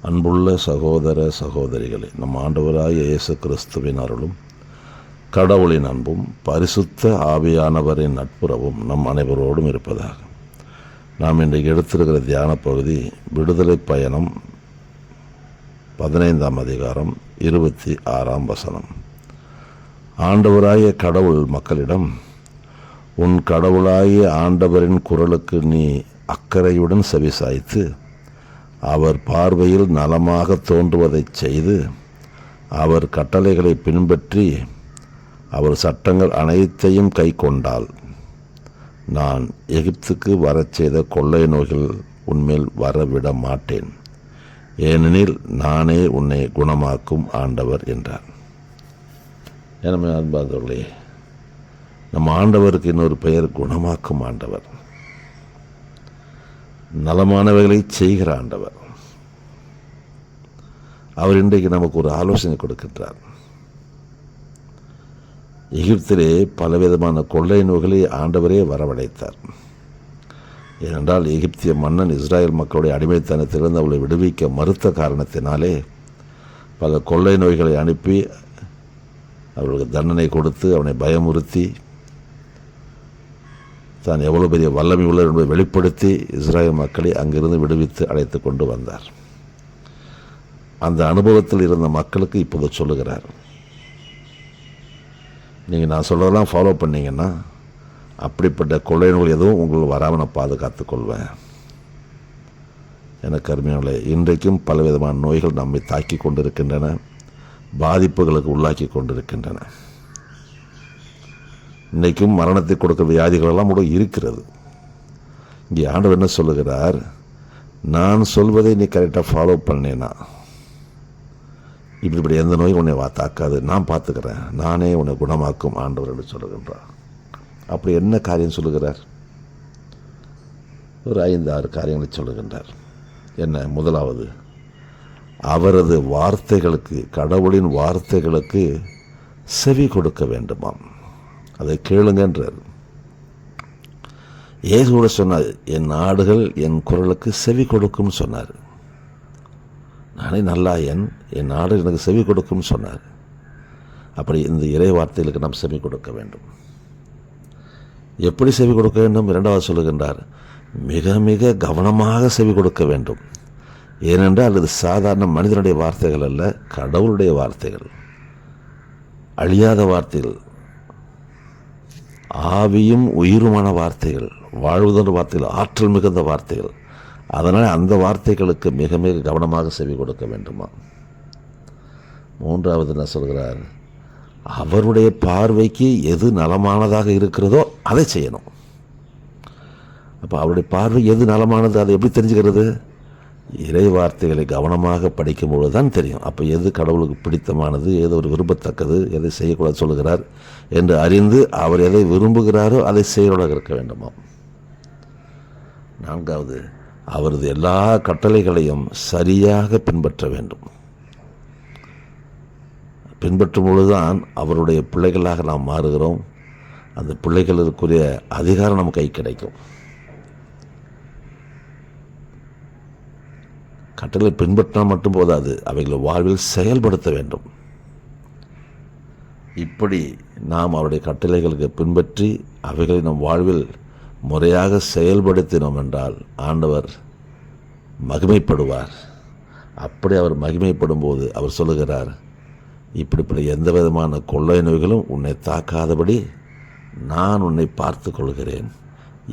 அன்புள்ள சகோதர சகோதரிகளே, நம் ஆண்டவராகிய இயேசு கிறிஸ்துவின் அருளும் கடவுளின் அன்பும் பரிசுத்த ஆவியானவரின் நட்புறவும் நம் அனைவரோடும் இருப்பதாக. நாம் இன்றைக்கு எடுத்திருக்கிற தியான பகுதி விடுதலை பயணம் 15ஆம் அதிகாரம் 26ஆம் வசனம். ஆண்டவராகிய கடவுள் மக்களிடம், உன் கடவுளாகிய ஆண்டவரின் குரலுக்கு நீ அக்கறையுடன் செவிசாய்த்து அவர் பார்வையில் நலமாக தோன்றுவதைச் செய்து அவர் கட்டளைகளை பின்பற்றி அவர் சட்டங்கள் அனைத்தையும் கை கொண்டால் நான் எகிப்துக்கு வரச் செய்த கொள்ளை நோய்கள் உன்மேல் வரவிட மாட்டேன், ஏனெனில் நானே உன்னை குணமாக்கும் ஆண்டவர் என்றார். எனவே அன்பார்ந்தவர்களே, நம் ஆண்டவருக்கு இன்னொரு பெயர் குணமாக்கும் ஆண்டவர், நலமானவைகளை செய்கிற ஆண்டவர். அவர் இன்றைக்கு நமக்கு ஒரு ஆலோசனை கொடுக்கின்றார். எகிப்திலே பலவிதமான கொள்ளை நோய்களை ஆண்டவரே வரவழைத்தார். ஏனென்றால் எகிப்திய மன்னன் இஸ்ராயல் மக்களுடைய அடிமைத்தனத்திலிருந்து அவளை விடுவிக்க மறுத்த காரணத்தினாலே பல கொள்ளை நோய்களை அனுப்பி அவர்களுக்கு தண்டனை கொடுத்து அவனை பயமுறுத்தி தான் எவ்வளவு பெரிய வல்லமை உள்ளது என்பதை வெளிப்படுத்தி இஸ்ராயல் மக்களை அங்கிருந்து விடுவித்து அழைத்து கொண்டு வந்தார். அந்த அனுபவத்தில் இருந்த மக்களுக்கு இப்போது சொல்லுகிறார், நீங்கள் நான் சொல்கிறதெல்லாம் ஃபாலோ பண்ணிங்கன்னா அப்படிப்பட்ட கொள்ளை நோய் எதுவும் உங்களுக்கு வராமல் நான் பாதுகாத்து கொள்வேன். எனக்கு அருமையானே, இன்றைக்கும் பலவிதமான நோய்கள் நம்மை தாக்கி கொண்டிருக்கின்றன, பாதிப்புகளுக்கு உள்ளாக்கி கொண்டிருக்கின்றன. இன்றைக்கும் மரணத்தை கொடுக்கிற வியாதிகளெல்லாம் கூட இருக்கிறது. இங்கே ஆண்டவர் என்ன சொல்லுகிறார், நான் சொல்வதை நீ கரெக்டாக ஃபாலோ பண்ணேன்னா இப்படி எந்த நோயும் உன்னை தாக்காது, நான் பார்த்துக்கிறேன், நானே உன்னை குணமாக்கும் ஆண்டவர் என்று சொல்லுகின்றார். அப்படி என்ன காரியம் சொல்லுகிறார்? ஒரு 5-6 காரியங்களை சொல்லுகின்றார். என்ன? முதலாவது, அவரது வார்த்தைகளுக்கு, கடவுளின் வார்த்தைகளுக்கு செவி கொடுக்க வேண்டுமாம். அதை கேளுங்கன்றார். இயேசு கூட சொன்னார், என் ஆடுகள் என் குரலுக்கு செவி கொடுக்கும் சொன்னார். நானே நல்லா என் நாடு எனக்கு செவி கொடுக்கும் சொன்னார். அப்படி இந்த இறை வார்த்தைகளுக்கு நாம் செவி கொடுக்க வேண்டும். எப்படி செவி கொடுக்க வேண்டும்? 2வது சொல்லுகின்றார், மிக மிக கவனமாக செவி கொடுக்க வேண்டும். ஏனென்றால் அது சாதாரண மனிதனுடைய வார்த்தைகள் அல்ல, கடவுளுடைய வார்த்தைகள், அழியாத வார்த்தைகள், ஆவியும் உயிருமான வார்த்தைகள், வாழ்வுதல் வார்த்தைகள், ஆற்றல் மிகுந்த வார்த்தைகள். அதனால் அந்த வார்த்தைகளுக்கு மிக மிக கவனமாக செவி கொடுக்க வேண்டுமா. 3வது என்ன சொல்கிறார், அவருடைய பார்வைக்கு எது நலமானதாக இருக்கிறதோ அதை செய்யணும். அப்போ அவருடைய பார்வை எது நலமானது, அதை எப்படி தெரிஞ்சுக்கிறது? இறை வார்த்தைகளை கவனமாக படிக்கும்போது தான் தெரியும். அப்போ எது கடவுளுக்கு பிடித்தமானது, எது ஒரு விரும்பத்தக்கது, எதை செய்யக்கூடாது சொல்லுகிறார் என்று அறிந்து அவர் எதை விரும்புகிறாரோ அதை செய்கிறவராக இருக்க வேண்டுமா. 4வது, அவரது எல்லா கட்டளைகளையும் சரியாக பின்பற்ற வேண்டும். பின்பற்றும் பொழுதுதான் அவருடைய பிள்ளைகளாக நாம் மாறுகிறோம். அந்த பிள்ளைகளுக்குரிய அதிகாரம் நம்ம கை கிடைக்கும். கட்டளை பின்பற்றினால் மட்டும் போதாது, அவைகளை வாழ்வில் செயல்படுத்த வேண்டும். இப்படி நாம் அவருடைய கட்டளைகளுக்கு பின்பற்றி அவைகளை நம் வாழ்வில் முறையாக செயல்படுத்தினோம் என்றால் ஆண்டவர் மகிமைப்படுவார். அப்படி அவர் மகிமைப்படும் போது அவர் சொல்லுகிறார், இப்படி எந்த விதமான கொள்ளை நோய்களும் உன்னை தாக்காதபடி நான் உன்னை பார்த்து கொள்கிறேன்.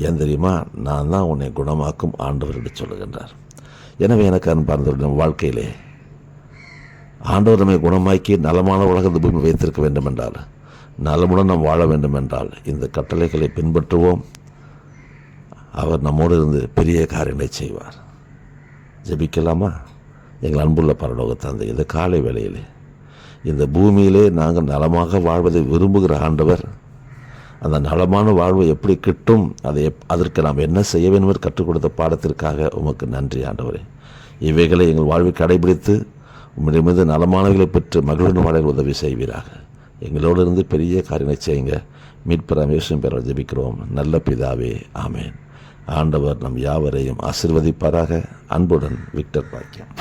ஏன் தெரியுமா? நான் தான் உன்னை குணமாக்கும் ஆண்டவர் என்று சொல்லுகின்றார். எனவே எனக்கு அன்பார்ந்தவர்கள், நம் வாழ்க்கையிலே ஆண்டவர் நம்மை குணமாக்கி நலமான உலகத்தை பூமி வைத்திருக்க வேண்டும் என்றால், நலமுடன் நாம் வாழ வேண்டும் என்றால் இந்த கட்டளைகளை பின்பற்றுவோம். அவர் நம்மோடு இருந்து பெரிய காரியங்களை செய்வார். ஜெபிக்கலாமா? எங்கள் அன்புள்ள பரலோக தந்தை, இந்த காலை வேளையிலே இந்த பூமியிலே நாங்கள் நலமாக வாழ்வதை விரும்புகிற ஆண்டவர், அந்த நலமான வாழ்வு எப்படி கிட்டும், அதற்கு நாம் என்ன செய்ய வேண்டும் என்று கற்றுக் கொடுத்த பாடத்திற்காக உமக்கு நன்றி ஆண்டவரே. இவைகளை எங்கள் வாழ்வை கடைபிடித்து உம்முடைய மீது நலமானவர்களை பெற்று மகிழ்ந்து வாழ உதவி செய்வீராக. எங்களோடு இருந்து பெரிய காரியங்களை செய்யுங்க. மீட்பர் இயேசுவின் பெயரால் ஜெபிக்கிறோம் நல்ல பிதாவே, ஆமேன். ஆண்டவர் நம் யாவரையும் ஆசீர்வதிப்பாராக. அன்புடன் விக்டர் பாக்கியம்.